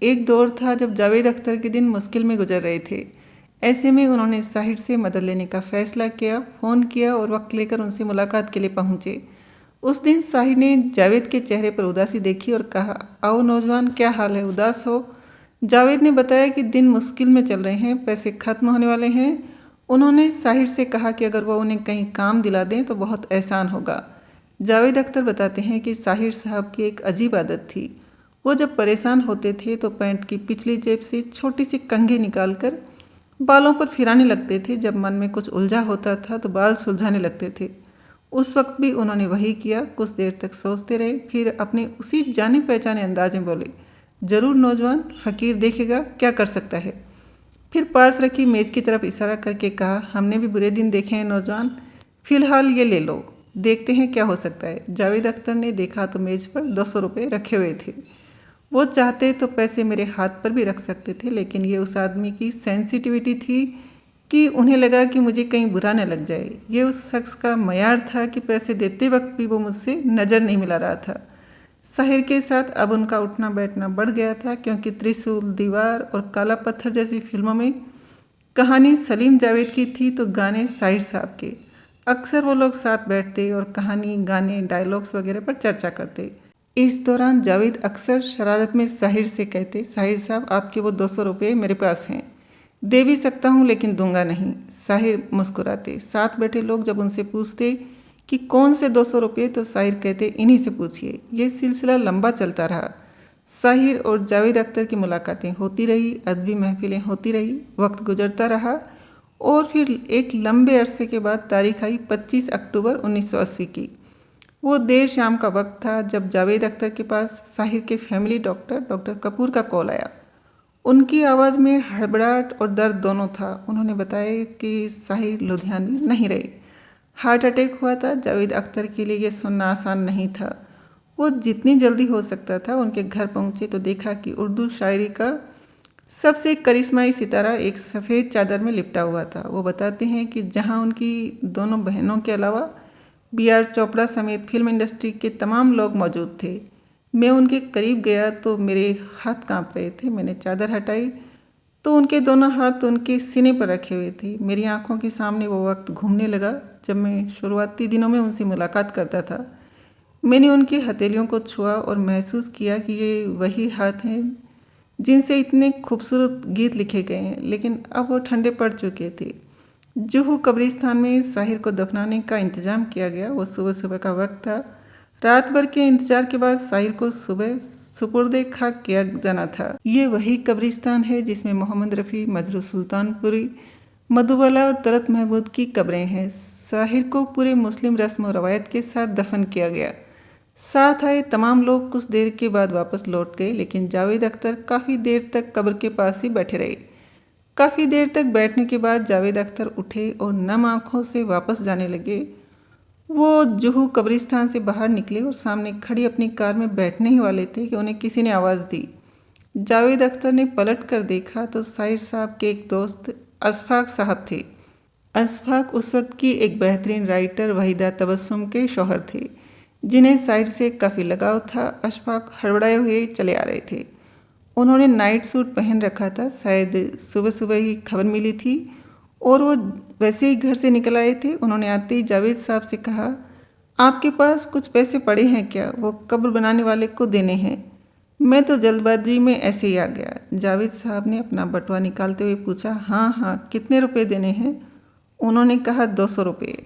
एक दौर था जब जावेद अख्तर के दिन मुश्किल में गुजर रहे थे। ऐसे में उन्होंने साहिर से मदद लेने का फैसला किया, फ़ोन किया और वक्त लेकर उनसे मुलाकात के लिए पहुंचे। उस दिन साहिर ने जावेद के चेहरे पर उदासी देखी और कहा, आओ नौजवान, क्या हाल है, उदास हो? जावेद ने बताया कि दिन मुश्किल में चल रहे हैं, पैसे खत्म होने वाले हैं। उन्होंने साहिर से कहा कि अगर वह उन्हें कहीं काम दिला दें तो बहुत एहसान होगा। जावेद अख्तर बताते हैं कि साहिर साहब की एक अजीब आदत थी। वो जब परेशान होते थे तो पैंट की पिछली जेब से छोटी सी कंघी निकालकर बालों पर फिराने लगते थे। जब मन में कुछ उलझा होता था तो बाल सुलझाने लगते थे। उस वक्त भी उन्होंने वही किया। कुछ देर तक सोचते रहे, फिर अपने उसी जाने पहचाने अंदाज में बोले, ज़रूर नौजवान, फ़कीर देखेगा, क्या कर सकता है। फिर पास रखी मेज़ की तरफ इशारा करके कहा, हमने भी बुरे दिन देखे हैं नौजवान, फ़िलहाल ये ले लो, देखते हैं क्या हो सकता है। जावेद अख्तर ने देखा तो मेज़ पर 200 रुपये रखे हुए थे। वो चाहते तो पैसे मेरे हाथ पर भी रख सकते थे, लेकिन ये उस आदमी की सेंसिटिविटी थी कि उन्हें लगा कि मुझे कहीं बुरा न लग जाए। ये उस शख्स का मयार था कि पैसे देते वक्त भी वो मुझसे नज़र नहीं मिला रहा था। साहिर के साथ अब उनका उठना बैठना बढ़ गया था, क्योंकि त्रिशूल, दीवार और काला पत्थर जैसी फिल्मों में कहानी सलीम जावेद की थी तो गाने साहिर साहब के। अक्सर वो लोग साथ बैठते और कहानी, गाने, डायलॉग्स वगैरह पर चर्चा करते। इस दौरान जावेद अक्सर शरारत में साहिर से कहते, साहिर साहब, आपके वो 200 रुपये मेरे पास हैं, दे भी सकता हूँ लेकिन दूंगा नहीं। साहिर मुस्कुराते। साथ बैठे लोग जब उनसे पूछते कि कौन से 200 रुपये, तो साहिर कहते, इन्हीं से पूछिए। ये सिलसिला लंबा चलता रहा। साहिर और जावेद अख्तर की मुलाकातें होती रही, अदबी महफिलें होती रही, वक्त गुजरता रहा और फिर एक लंबे अरसे के बाद तारीख आई 25 अक्टूबर 1980 की। वो देर शाम का वक्त था जब जावेद अख्तर के पास साहिर के फैमिली डॉक्टर कपूर का कॉल आया। उनकी आवाज़ में हड़बड़ाहट और दर्द दोनों था। उन्होंने बताया कि साहिर लुधियानवी नहीं रहे, हार्ट अटैक हुआ था। जावेद अख्तर के लिए ये सुनना आसान नहीं था। वो जितनी जल्दी हो सकता था उनके घर पहुंचे तो देखा कि उर्दू शायरी का सबसे करिश्माई सितारा एक सफ़ेद चादर में लिपटा हुआ था। वो बताते हैं कि जहां उनकी दोनों बहनों के अलावा B.R. चोपड़ा समेत फिल्म इंडस्ट्री के तमाम लोग मौजूद थे। मैं उनके करीब गया तो मेरे हाथ कांप रहे थे। मैंने चादर हटाई तो उनके दोनों हाथ उनके सीने पर रखे हुए थे। मेरी आंखों के सामने वो वक्त घूमने लगा जब मैं शुरुआती दिनों में उनसे मुलाकात करता था। मैंने उनकी हथेलियों को छुआ और महसूस किया कि ये वही हाथ हैं जिनसे इतने खूबसूरत गीत लिखे गए हैं, लेकिन अब वो ठंडे पड़ चुके थे। जुहू कब्रिस्तान में साहिर को दफनाने का इंतज़ाम किया गया। वो सुबह सुबह का वक्त था। रात भर के इंतजार के बाद साहिर को सुबह सुपुर्दे खाक किया जाना था। ये वही कब्रिस्तान है जिसमें मोहम्मद रफ़ी, मजरू सुल्तानपुरी, मधुबाला और तलत महमूद की कब्रें हैं। साहिर को पूरे मुस्लिम रस्म और रवायत के साथ दफन किया गया। साथ आए तमाम लोग कुछ देर के बाद वापस लौट गए, लेकिन जावेद अख्तर काफ़ी देर तक कब्र के पास ही बैठे रहे। काफ़ी देर तक बैठने के बाद जावेद अख्तर उठे और नम आँखों से वापस जाने लगे। वो जुहू कब्रिस्तान से बाहर निकले और सामने खड़ी अपनी कार में बैठने ही वाले थे कि उन्हें किसी ने आवाज़ दी। जावेद अख्तर ने पलट कर देखा तो साहिर साहब के एक दोस्त अशफाक साहब थे। अशफाक उस वक्त की एक बेहतरीन राइटर वहीदा तबस्सुम के शौहर थे, जिन्हें साहिर से काफ़ी लगाव था। अशफाक हड़बड़ाए हुए चले आ रहे थे। उन्होंने नाइट सूट पहन रखा था। शायद सुबह सुबह ही खबर मिली थी और वो वैसे ही घर से निकल आए थे। उन्होंने आते ही जावेद साहब से कहा, आपके पास कुछ पैसे पड़े हैं क्या? वो कब्र बनाने वाले को देने हैं। मैं तो जल्दबाजी में ऐसे ही आ गया। जावेद साहब ने अपना बटुआ निकालते हुए पूछा, हाँ हाँ, कितने रुपए देने हैं? उन्होंने कहा, 200 रुपये।